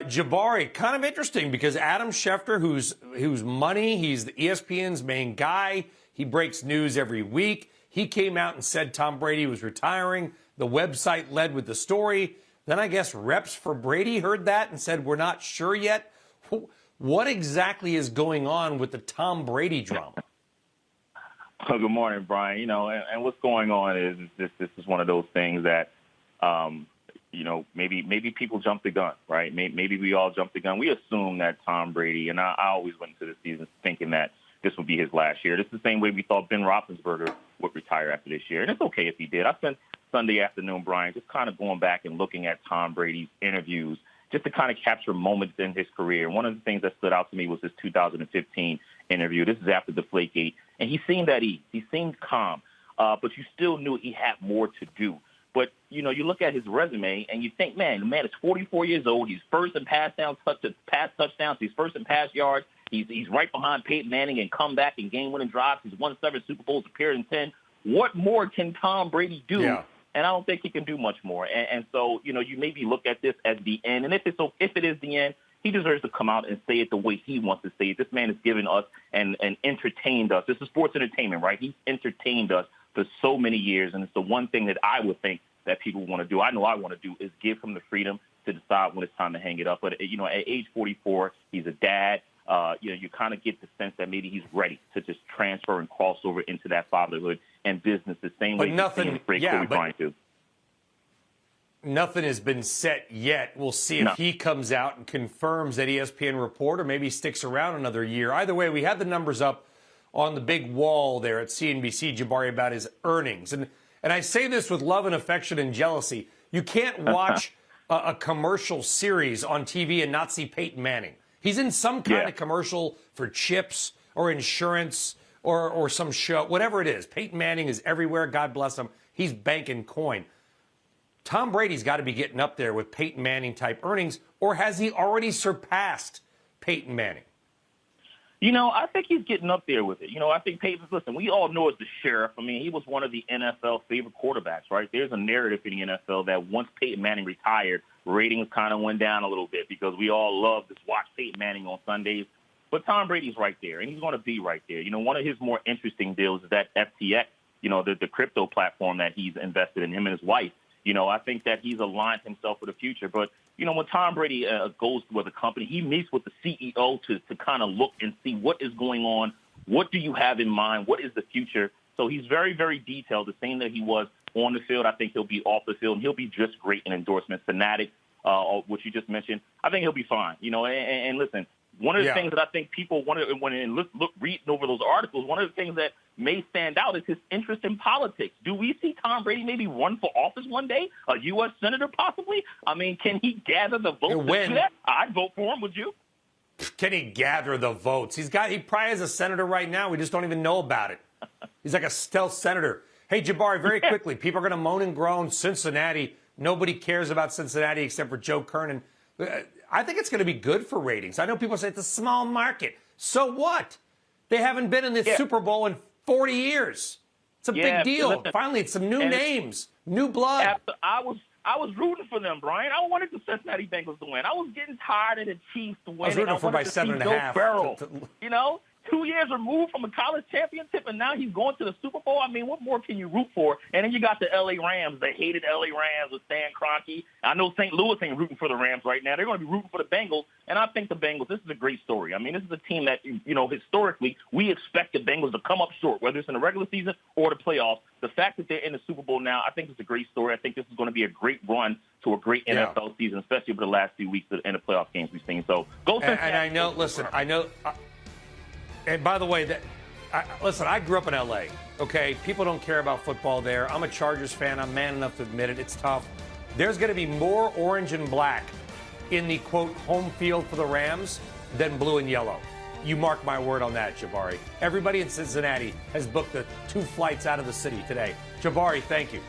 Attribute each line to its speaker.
Speaker 1: Jabari, kind of interesting because Adam Schefter, who's money, he's the ESPN's main guy. He breaks news every week. He came out and said Tom Brady was retiring. The website led with the story. Then I guess reps for Brady heard that and said, we're not sure yet. What exactly is going on with the Tom Brady drama?
Speaker 2: Well, good morning, Brian. And what's going on is this is one of those things that, maybe people jumped the gun, right? Maybe we all jumped the gun. We assume that Tom Brady, and I always went into the season thinking that this would be his last year. This is the same way we thought Ben Roethlisberger would retire after this year. And it's okay if he did. I spent Sunday afternoon, Brian, just kind of going back and looking at Tom Brady's interviews just to kind of capture moments in his career. And one of the things that stood out to me was his 2015 interview. This is after Deflategate. And he seemed at ease. He seemed calm. But you still knew he had more to do. But, you look at his resume and you think, man, the man is 44 years old. He's first in pass touchdowns. He's first in pass yards. He's right behind Peyton Manning in comeback and game-winning drives. He's won 7 Super Bowls, appeared in 10. What more can Tom Brady do? Yeah. And I don't think he can do much more. And so, you maybe look at this as the end. And if it is the end, he deserves to come out and say it the way he wants to say it. This man has given us and entertained us. This is sports entertainment, right? He's entertained us for so many years. And it's the one thing that I would think that people want to do. I know I want to do is give him the freedom to decide when it's time to hang it up. But, at age 44, he's a dad. You kind of get the sense that maybe he's ready to just transfer and cross over into that fatherhood and business the same way
Speaker 1: nothing has been set yet. We'll see if he comes out and confirms that ESPN report or maybe sticks around another year. Either way, we had the numbers up on the big wall there at CNBC, Jabari, about his earnings. And I say this with love and affection and jealousy. You can't watch a commercial series on TV and not see Peyton Manning. He's in some kind of commercial for chips or insurance or some show, whatever it is. Peyton Manning is everywhere. God bless him. He's banking coin. Tom Brady's got to be getting up there with Peyton Manning-type earnings, or has he already surpassed Peyton Manning?
Speaker 2: I think he's getting up there with it. I think Peyton, listen, we all know it's the sheriff. I mean, he was one of the NFL favorite quarterbacks, right? There's a narrative in the NFL that once Peyton Manning retired, ratings kind of went down a little bit because we all love to watch Peyton Manning on Sundays. But Tom Brady's right there, and he's going to be right there. One of his more interesting deals is that FTX, the crypto platform that he's invested in, him and his wife. I think that he's aligned himself for the future. But, when Tom Brady goes with a company, he meets with the CEO to kind of look and see what is going on. What do you have in mind? What is the future? So he's very, very detailed, the same that he was on the field. I think he'll be off the field, and he'll be just great in endorsements. Fanatic, which you just mentioned, I think he'll be fine. And listen, one of the things that I think people want to, reading over those articles, one of the things that may stand out is his interest in politics. Do we see Tom Brady maybe run for office one day? A U.S. senator possibly? I mean, can he gather the votes to do that? I'd vote for him, would you?
Speaker 1: Can he gather the votes? He probably is a senator right now. We just don't even know about it. He's like a stealth senator. Hey, Jabari, very quickly, people are going to moan and groan. Cincinnati, nobody cares about Cincinnati except for Joe Kernan. I think it's going to be good for ratings. I know people say it's a small market. So what? They haven't been in the Super Bowl in 40 years. It's a big deal. Listen, finally, it's some new names, new blood.
Speaker 2: I was rooting for them, Brian. I wanted the Cincinnati Bengals to win. I was getting tired of the Chiefs to win.
Speaker 1: I was rooting for by 7.5.
Speaker 2: 2 years removed from a college championship, and now he's going to the Super Bowl. I mean, what more can you root for? And then you got the L.A. Rams, the hated L.A. Rams with Stan Kroenke. I know St. Louis ain't rooting for the Rams right now. They're going to be rooting for the Bengals, and I think the Bengals, this is a great story. I mean, this is a team that, historically, we expect the Bengals to come up short, whether it's in the regular season or the playoffs. The fact that they're in the Super Bowl now, I think it's a great story. I think this is going to be a great run to a great NFL season, especially over the last few weeks and the playoff games we've seen. So go Cincinnati.
Speaker 1: And I know, listen, and by the way, listen, I grew up in L.A., okay? People don't care about football there. I'm a Chargers fan. I'm man enough to admit it. It's tough. There's going to be more orange and black in the, quote, home field for the Rams than blue and yellow. You mark my word on that, Jabari. Everybody in Cincinnati has booked the 2 flights out of the city today. Jabari, thank you.